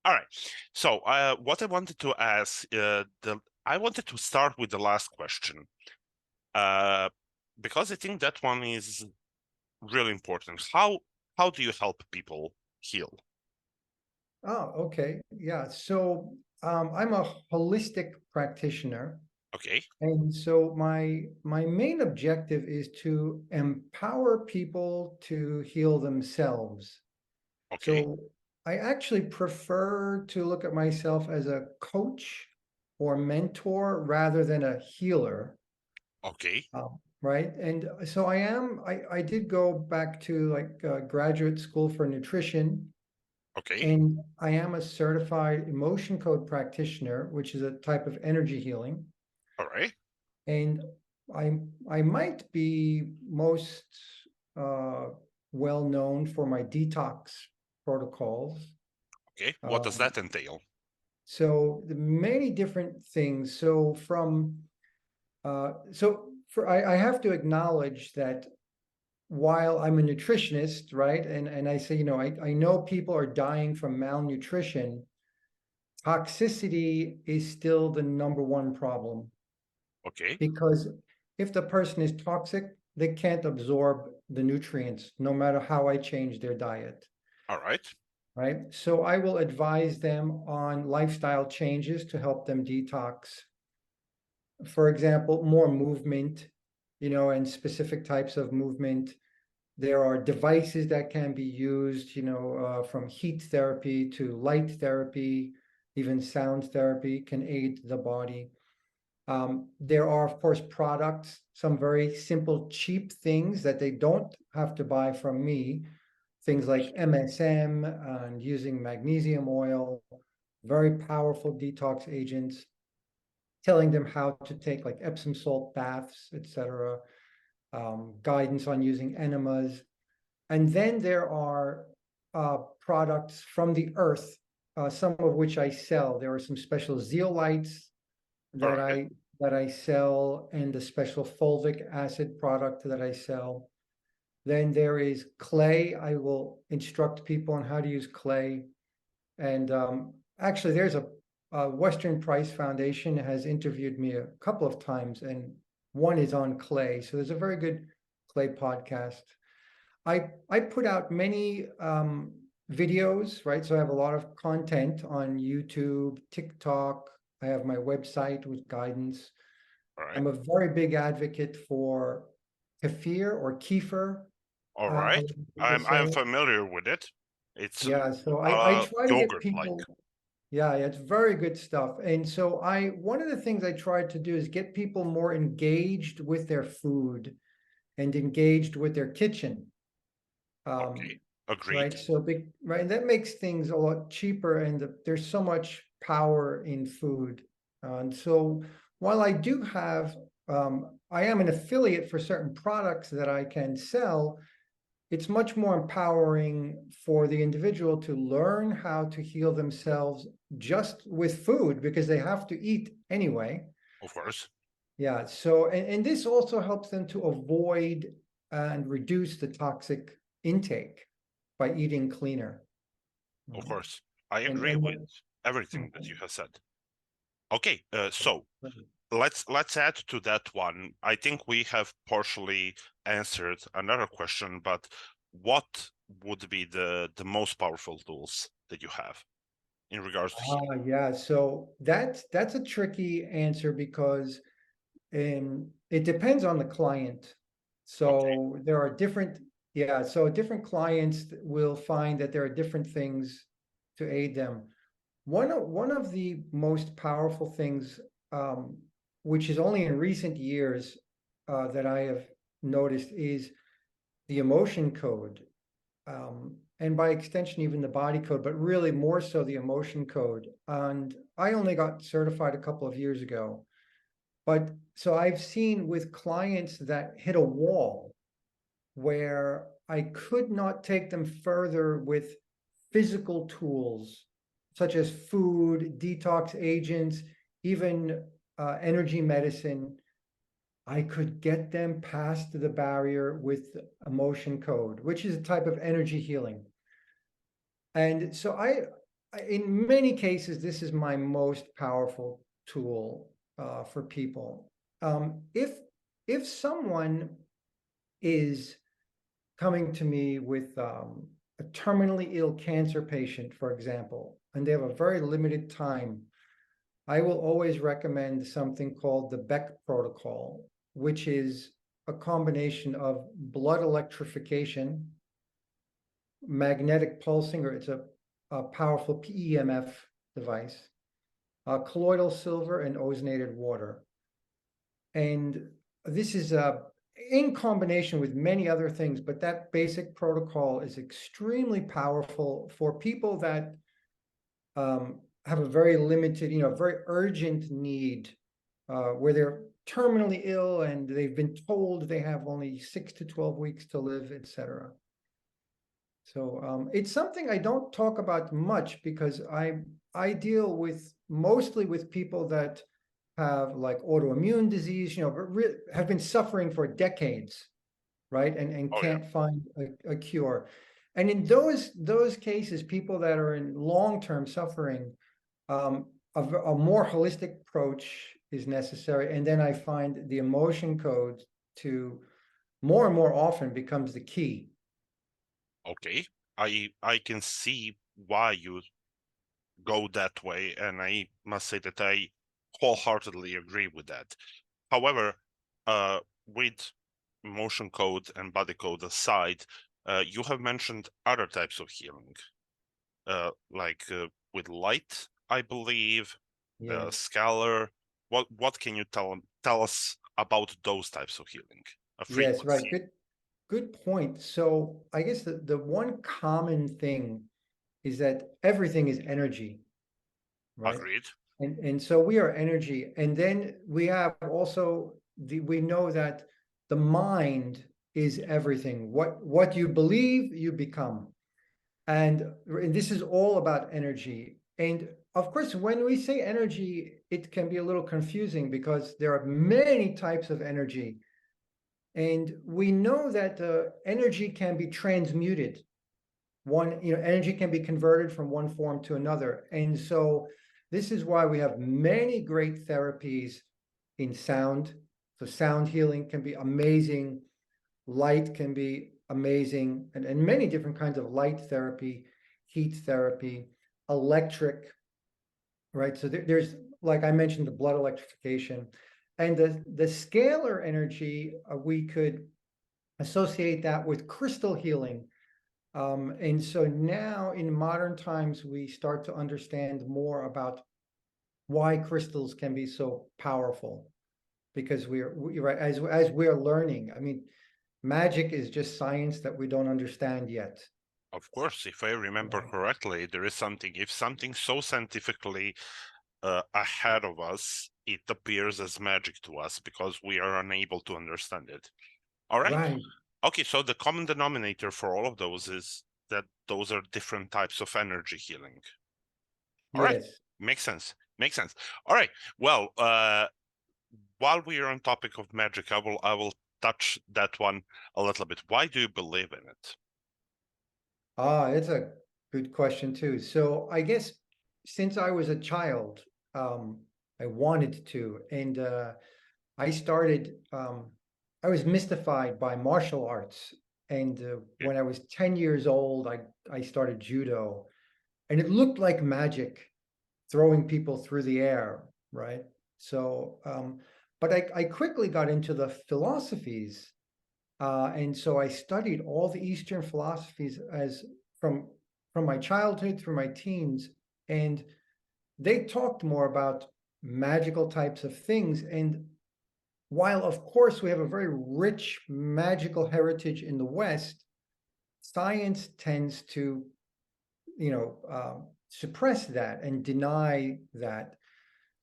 All right. So, what I wanted to ask, I wanted to start with the last question, because I think that one is really important. How do you help people heal? Oh, okay. Yeah. So I'm a holistic practitioner. Okay. And so my main objective is to empower people to heal themselves. Okay. So I actually prefer to look at myself as a coach or mentor rather than a healer. Okay. Right. And so I did go back to like graduate school for nutrition. Okay. And I am a certified emotion code practitioner, which is a type of energy healing. All right. And I I might be most uh, well known for my detox protocols. Okay. What does Um, that entail? so the many different things. So from so for I have to acknowledge that while I'm a nutritionist, right, and I say, I know people are dying from malnutrition. Toxicity is still the number one problem Okay. because if the person is toxic, they can't absorb the nutrients no matter how I change their diet, All right. right? So I will advise them on lifestyle changes to help them detox. For example, more movement, and specific types of movement. There are devices that can be used, from heat therapy to light therapy, even sound therapy can aid the body. There are, of course, products, some very simple, cheap things that they don't have to buy from me. Things like MSM and using magnesium oil, very powerful detox agents, telling them how to take like Epsom salt baths, etc., guidance on using enemas. And then there are products from the earth, some of which I sell. There are some special zeolites All that right. I sell, and the special fulvic acid product that I sell. Then there is clay. I will instruct people on how to use clay. And actually, there's a Western Price Foundation has interviewed me a couple of times, and one is on clay. So there's a very good clay podcast. I put out many videos, right? So I have a lot of content on YouTube, TikTok. I have my website with guidance. All right. I'm a very big advocate for kefir or kefir. All A right. lot of people I'm say it. familiar with it. It's Yeah, so I try to get yogurt like. people. Yeah, yeah, it's very good stuff. And so one of the things I try to do is get people more engaged with their food and engaged with their kitchen. Okay. Um, Agreed. right. So big, right. And that makes things a lot cheaper, and there's so much power in food. And so while I do have, I am an affiliate for certain products that I can sell, it's much more empowering for the individual to learn how to heal themselves just with food because they have to eat anyway. Of course. Yeah. So, and this also helps them to avoid and reduce the toxic intake by eating cleaner. Of Mm. course. I And agree and with everything that you have said. Okay. So let's add to that one. I think we have partially answered another question, but what would be the most powerful tools that you have in regards to healing? yeah, so that's a tricky answer because it depends on the client. Okay. So there are different, yeah, so different clients will find that there are different things to aid them. One of the most powerful things, um, which is only in recent years that I have noticed, is the emotion code, and by extension, even the body code, but really more so the emotion code. And I only got certified a couple of years ago. But so I've seen with clients that hit a wall where I could not take them further with physical tools such as food, detox agents, even energy medicine. I could get them past the barrier with emotion code, which is a type of energy healing. And so in many cases, this is my most powerful tool for people. If someone is coming to me with a terminally ill cancer patient, for example, and they have a very limited time, I will always recommend something called the Beck protocol, which is a combination of blood electrification, magnetic pulsing, or it's a powerful PEMF device, colloidal silver, and ozonated water. And this is in combination with many other things, but that basic protocol is extremely powerful for people that have a very limited, very urgent need, where they're terminally ill and they've been told they have only 6 to 12 weeks to live, etc. So it's something I don't talk about much because I deal mostly with people that have like autoimmune disease, have been suffering for decades, right? And Oh yeah. can't find a cure. And in those cases, people that are in long-term suffering, a more holistic approach is necessary. And then I find the emotion code to more and more often becomes the key. Okay. I can see why you go that way, and I must say that I wholeheartedly agree with that. However, with emotion code and body code aside, you have mentioned other types of healing, like with light, I believe, Yes. scalar. What can you tell us about those types of healing? A Yes, right. frequency. Good point. So I guess the one common thing is that everything is energy, right? Agreed. And so we are energy. And then we have also we know that the mind is everything. What you believe, you become. And this is all about energy. And of course, when we say energy, it can be a little confusing because there are many types of energy. And we know that energy can be transmuted. Energy can be converted from one form to another. And so this is why we have many great therapies in sound. So sound healing can be amazing. Light can be amazing, and many different kinds of light therapy, heat therapy, electric, right? So there's, like I mentioned, the blood electrification. And the scalar energy, we could associate that with crystal healing. And so now in modern times, we start to understand more about why crystals can be so powerful, because we're right, as we're learning. I mean, magic is just science that we don't understand yet. Of course, if I remember correctly, there is something. If something so scientifically ahead of us, it appears as magic to us because we are unable to understand it. All right. Right. Okay, so the common denominator for all of those is that those are different types of energy healing. All right. Yes. Makes sense. Makes sense. All right. Well, while we are on topic of magic, I will touch that one a little bit. Why do you believe in it? It's a good question too. So I guess since I was a child, I wanted to, and I started. I was mystified by martial arts, and Okay. when I was 10 years old, I started judo, and it looked like magic, throwing people through the air, right? So, but I quickly got into the philosophies, and so I studied all the Eastern philosophies as from from my childhood through my teens, and they talked more about magical types of things. And while, of course, we have a very rich magical heritage in the West, science tends to, suppress that and deny that.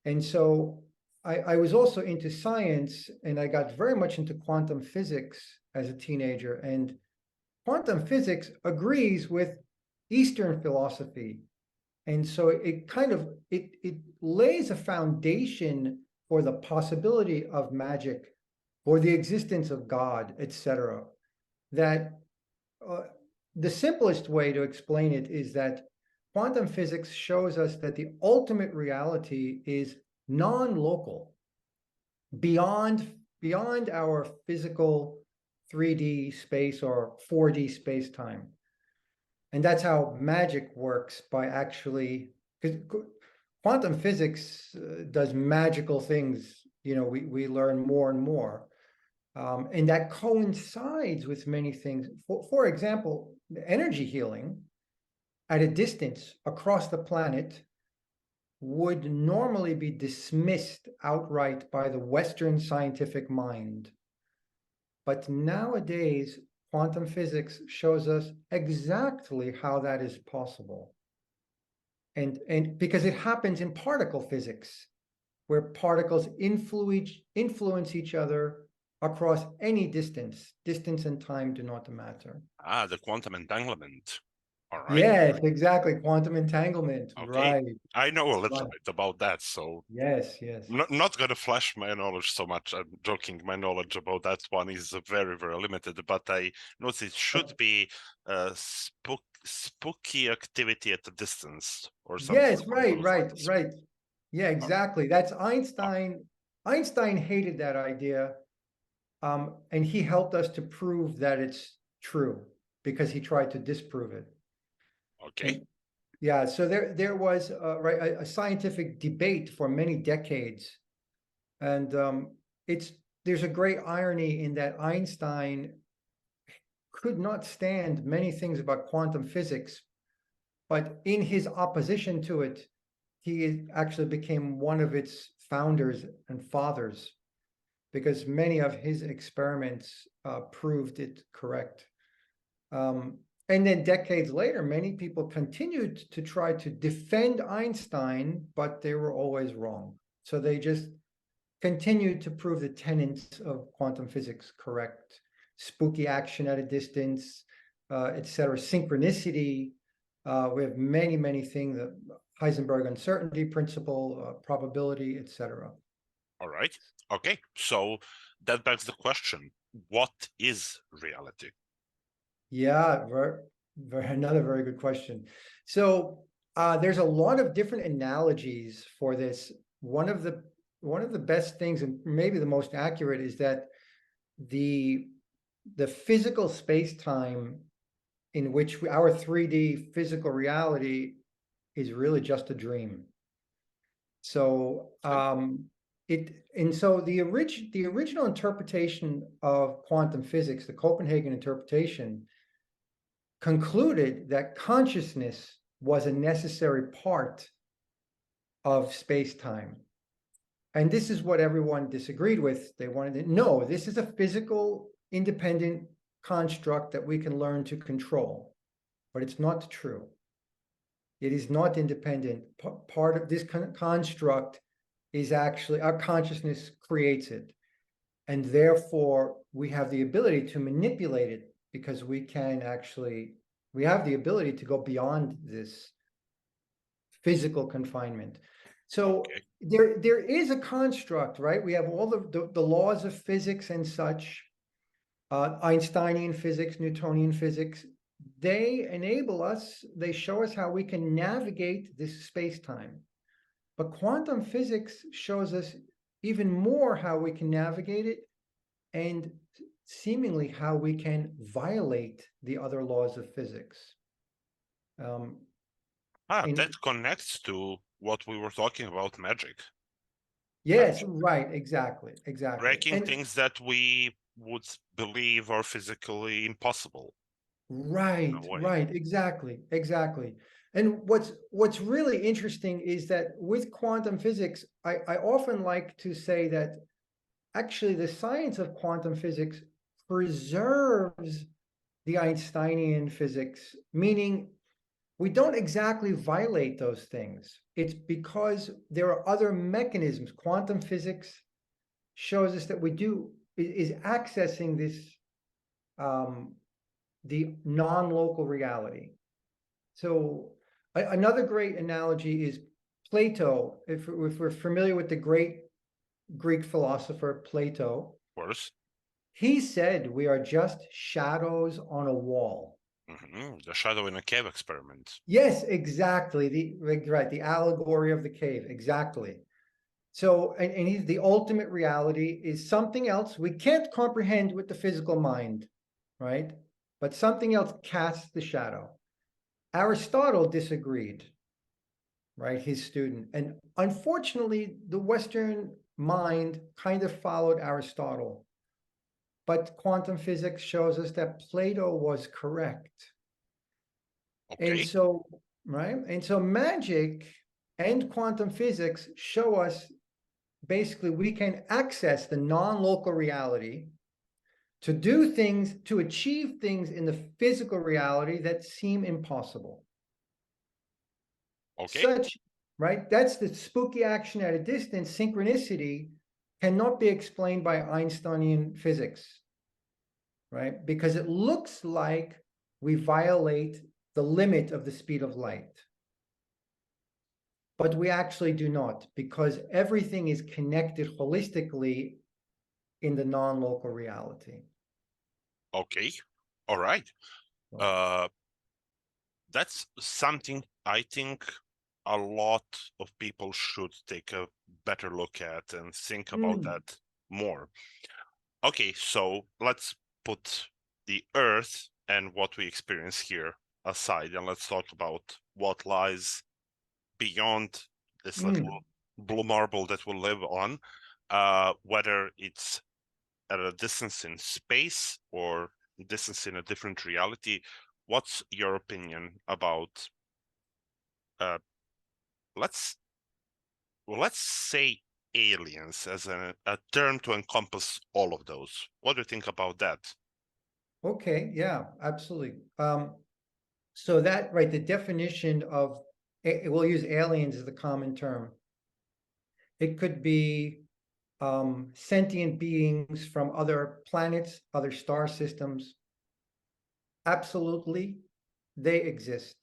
And so I was also into science, and I got very much into quantum physics as a teenager. And quantum physics agrees with Eastern philosophy. And so it kind of it lays a foundation for the possibility of magic, for the existence of God, etc. That the simplest way to explain it is that quantum physics shows us that the ultimate reality is non-local, beyond our physical 3D space or 4D space-time. And that's how magic works, by actually, because quantum physics does magical things. We learn more and more. And that coincides with many things. For example, energy healing at a distance across the planet would normally be dismissed outright by the Western scientific mind. But nowadays, quantum physics shows us exactly how that is possible. And because it happens in particle physics, where particles influence each other across any distance. Distance and time do not matter. The quantum entanglement. All right. Yes, exactly. Quantum entanglement. Okay. Right. I know a little Right. bit about that, so Yes, yes. not gonna flash my knowledge so much. I'm joking. My knowledge about that one is very, very limited, but I notice it should be spooky activity at a distance or something Yes, along right, those right, lines. right. Yeah, exactly. That's Oh, Einstein. Einstein hated that idea. And he helped us to prove that it's true because he tried to disprove it. okay. And yeah, so there was right a scientific debate for many decades, and there's a great irony in that Einstein could not stand many things about quantum physics, but in his opposition to it, he actually became one of its founders and fathers, because many of his experiments proved it correct. And then decades later, many people continued to try to defend Einstein, but they were always wrong. So they just continued to prove the tenets of quantum physics correct. Spooky action at a distance, etc. Synchronicity. We have many, many things. The Heisenberg uncertainty principle, probability, etc. All right. Okay. So that begs the question: what is reality? Yeah, another very good question. So there's a lot of different analogies for this. One of the best things, and maybe the most accurate, is that the physical space-time in which our 3D physical reality is really just a dream. So the original interpretation of quantum physics, the Copenhagen interpretation, concluded that consciousness was a necessary part of space-time. And this is what everyone disagreed with. They wanted to know this is a physical, independent construct that we can learn to control. But it's not true. It is not independent. Part of this construct is actually our consciousness creates it. And therefore, we have the ability to manipulate it, because we have the ability to go beyond this physical confinement. So Okay. there is a construct, right? We have all the laws of physics and such, Einsteinian physics, Newtonian physics. They enable us, they show us how we can navigate this space-time. But quantum physics shows us even more how we can navigate it, and seemingly how we can violate the other laws of physics. That In connects to what we were talking about magic. Yes, right, exactly. Breaking And things that we would believe are physically impossible in a way. right, exactly. And what's really interesting is that with quantum physics, I often like to say that actually the science of quantum physics preserves the Einsteinian physics, meaning we don't exactly violate those things. It's because there are other mechanisms. Quantum physics shows us that is accessing this the non-local reality. So another great analogy is Plato. If we're familiar with the great Greek philosopher Plato, Of course. he said we are just shadows on a wall. The shadow in a cave experiment. Yes, exactly. Right, the allegory of the cave, exactly. So, and he's the ultimate reality is something else we can't comprehend with the physical mind, right? But something else casts the shadow. Aristotle disagreed, right? His student. And unfortunately, the Western mind kind of followed Aristotle. But quantum physics shows us that Plato was correct. And Okay. so, right? And so magic and quantum physics show us basically we can access the non-local reality to do things, to achieve things in the physical reality that seem impossible. Okay. Such, right? That's the spooky action at a distance. Synchronicity cannot be explained by Einsteinian physics, right? Because it looks like we violate the limit of the speed of light. But we actually do not, because everything is connected holistically in the non-local reality. Okay. All right. Uh, that's something I think a lot of people should take a better look at and think about that more. Okay, so let's put the Earth and what we experience here aside, and let's talk about what lies beyond this little blue marble that we live on, whether it's at a distance in space or distance in a different reality. What's your opinion about uh, let's let's say aliens as a term to encompass all of those? What do you think about that? Okay, yeah, absolutely. So that, right, the definition of, we'll use aliens as the common term. It could be sentient beings from other planets, other star systems. Absolutely, they exist.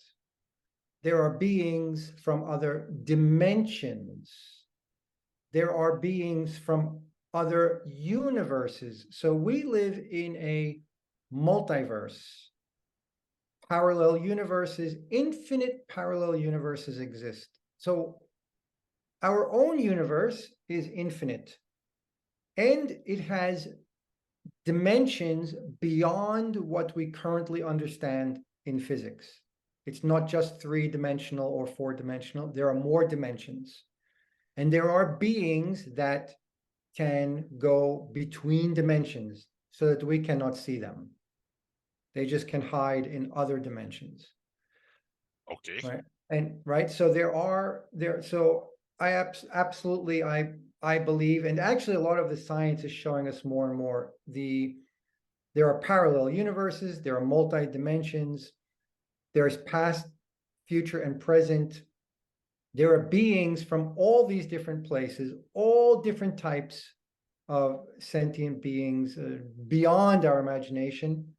There are beings from other dimensions. There are beings from other universes. So we live in a multiverse. Parallel universes, infinite parallel universes exist. So our own universe is infinite and it has dimensions beyond what we currently understand in physics. It's not just three-dimensional or four-dimensional. There are more dimensions. And there are beings that can go between dimensions so that we cannot see them. They just can hide in other dimensions. Okay. Right. And right. So so absolutely, I believe, and actually a lot of the science is showing us more and more there are parallel universes, there are multi dimensions, there's past, future, and present. There are beings from all these different places, all different types of sentient beings beyond our imagination.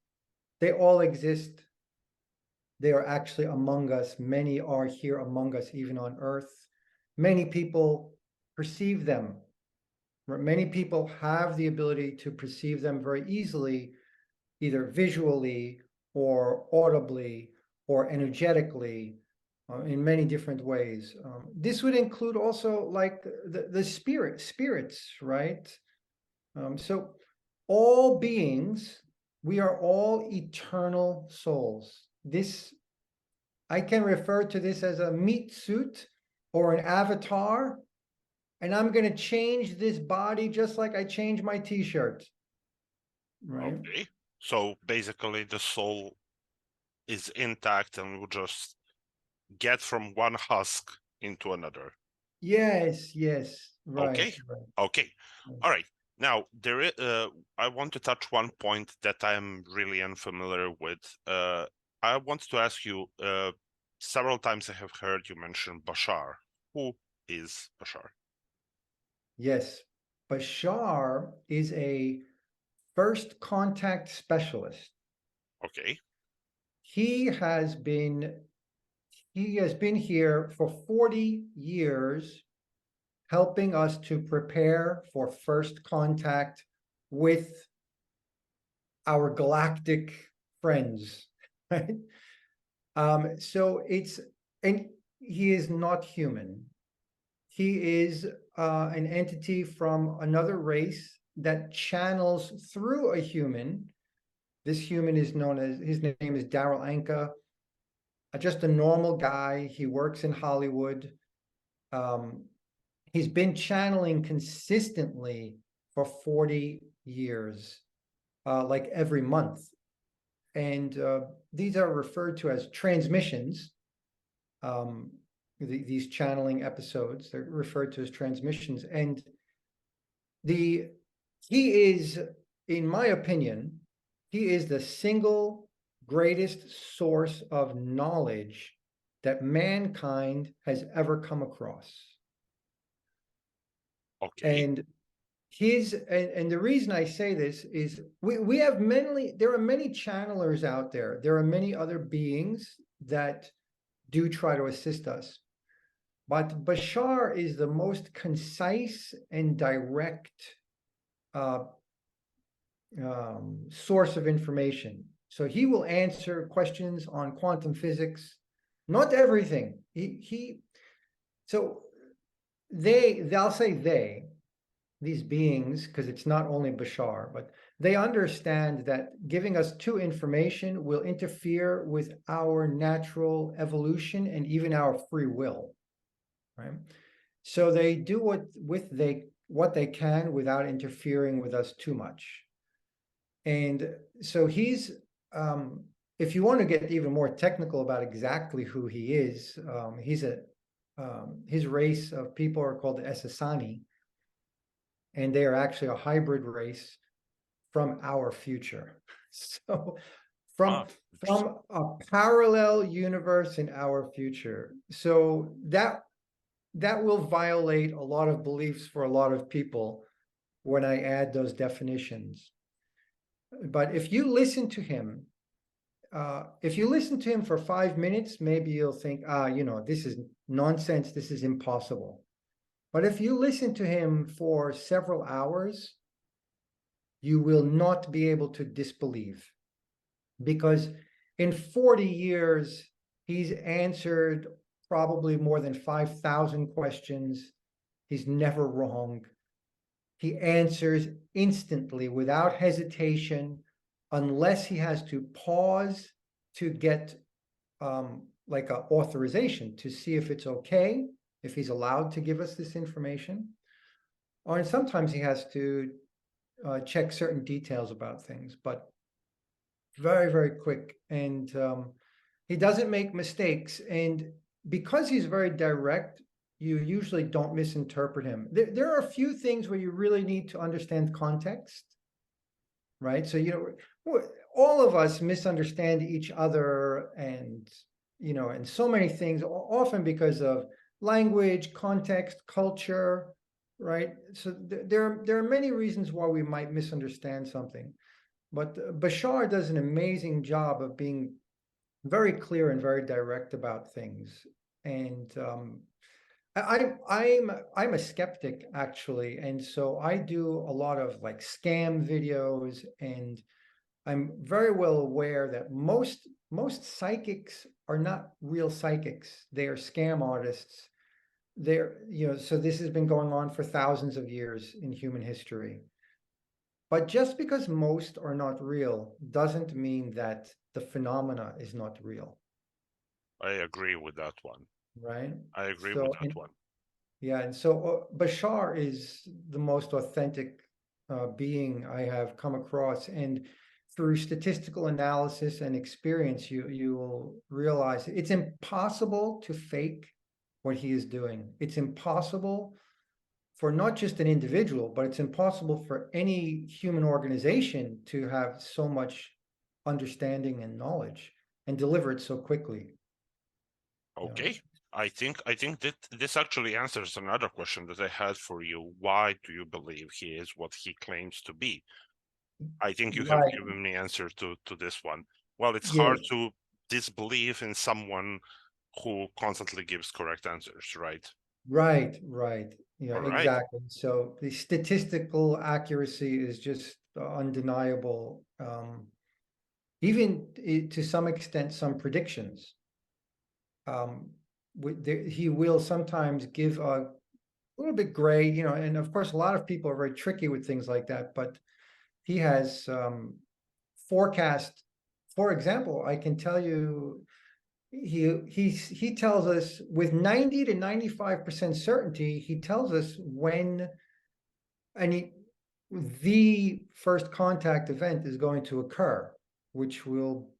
They all exist. They are actually among us. Many are here among us, even on Earth. Many people perceive them. Many people have the ability to perceive them very easily, either visually or audibly or energetically, in many different ways. This would include also like the spirits, right? So all beings, we are all eternal souls. I can refer to this as a meat suit or an avatar, and I'm going to change this body just like I change my t-shirt, right? Okay. So basically, the soul is intact and will just get from one husk into another. Yes, yes, right, Okay. right. Okay. All right. Now, I want to touch one point that I'm really unfamiliar with. I want to ask you, several times I have heard you mention Bashar. Who is Bashar? Yes, Bashar is a first contact specialist. Okay. He has been he has been here for 40 years helping us to prepare for first contact with our galactic friends. right? So and he is not human. He is an entity from another race that channels through a human. This human is known as, his name is Daryl Anka, just a normal guy. He works in Hollywood. He's been channeling consistently for 40 years, like every month. And these are referred to as transmissions. These channeling episodes, they're referred to as transmissions. And he is, in my opinion, he is the single greatest source of knowledge that mankind has ever come across. Okay. And the reason I say this is we have there are many channelers out there. There are many other beings that do try to assist us. But Bashar is the most concise and direct source of information. So he will answer questions on quantum physics, not everything. So they'll say these beings, because it's not only Bashar, but they understand that giving us too information will interfere with our natural evolution and even our free will, right? So they do what they can without interfering with us too much. And so if you want to get even more technical about exactly who he is, his race of people are called the Essassani, and they are actually a hybrid race from our future. So from a parallel universe in our future. So that will violate a lot of beliefs for a lot of people when I add those definitions. But if you listen to him, for 5 minutes, maybe you'll think, this is nonsense, this is impossible. But if you listen to him for several hours, you will not be able to disbelieve, because in 40 years, he's answered probably more than 5,000 questions. He's never wrong. He answers instantly without hesitation, unless he has to pause to get like an authorization to see if it's okay, if he's allowed to give us this information. Or sometimes he has to check certain details about things, but very, very quick. And he doesn't make mistakes. And because he's very direct, you usually don't misinterpret him. There are a few things where you really need to understand context, right? So, all of us misunderstand each other, and, and so many things, often because of language, context, culture, right? So there are many reasons why we might misunderstand something. But Bashar does an amazing job of being very clear and very direct about things. And I'm a skeptic, actually, and so I do a lot of like scam videos, and I'm very well aware that most psychics are not real psychics. They are scam artists. So this has been going on for thousands of years in human history. But just because most are not real doesn't mean that the phenomena is not real. I agree with that one. Right? I agree with that one. Yeah, and so Bashar is the most authentic being I have come across, and through statistical analysis and experience, you will realize it's impossible to fake what he is doing. It's impossible for not just an individual, but it's impossible for any human organization to have so much understanding and knowledge and deliver it so quickly. Okay. I think that this actually answers another question that I had for you. Why do you believe he is what he claims to be? I think you have given me answer to this one. Well, it's hard to disbelieve in someone who constantly gives correct answers, right? Right. Yeah, All right. exactly. So the statistical accuracy is just undeniable. even to some extent, some predictions. He will sometimes give a little bit gray, and of course, a lot of people are very tricky with things like that, but he has forecast. For example, I can tell you, he tells us with 90 to 95% certainty, he tells us when the first contact event is going to occur, which will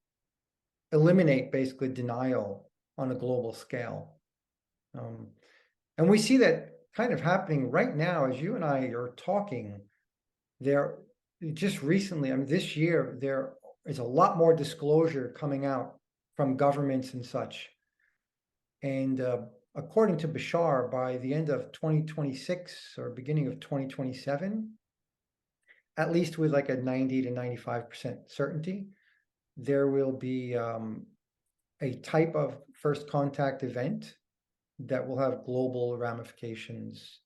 eliminate basically denial on a global scale. And we see that kind of happening right now as you and I are talking. There, just recently, I mean, this year, there is a lot more disclosure coming out from governments and such. And according to Bashar, by the end of 2026 or beginning of 2027, at least with like a 90 to 95% certainty, there will be a type of first contact event that will have global ramifications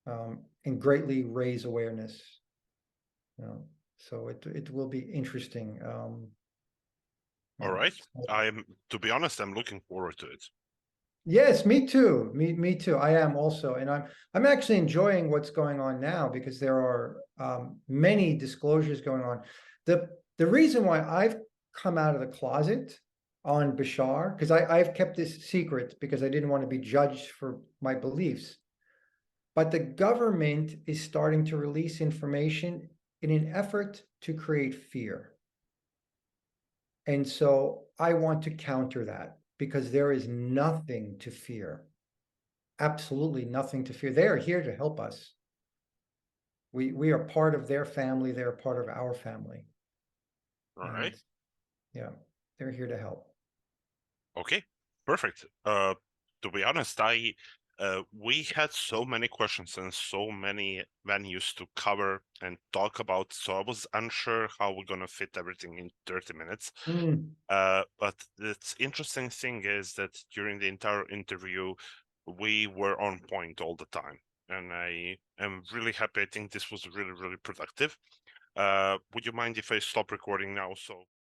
and greatly raise awareness. So it will be interesting. All right. To be honest, I'm looking forward to it. Yes, me too. Me too. I am also, and I'm actually enjoying what's going on now because there are many disclosures going on. The reason why I've come out of the closet on Bashar, because I've kept this secret because I didn't want to be judged for my beliefs. But the government is starting to release information in an effort to create fear. And so I want to counter that because there is nothing to fear. Absolutely nothing to fear. They are here to help us. We are part of their family. They're part of our family. All right. Yeah, they're here to help. Okay, perfect. To be honest, we had so many questions and so many venues to cover and talk about, so I was unsure how we're gonna fit everything in 30 minutes. But the interesting thing is that during the entire interview, we were on point all the time, and I am really happy. I think this was really, really productive. Would you mind if I stop recording now? So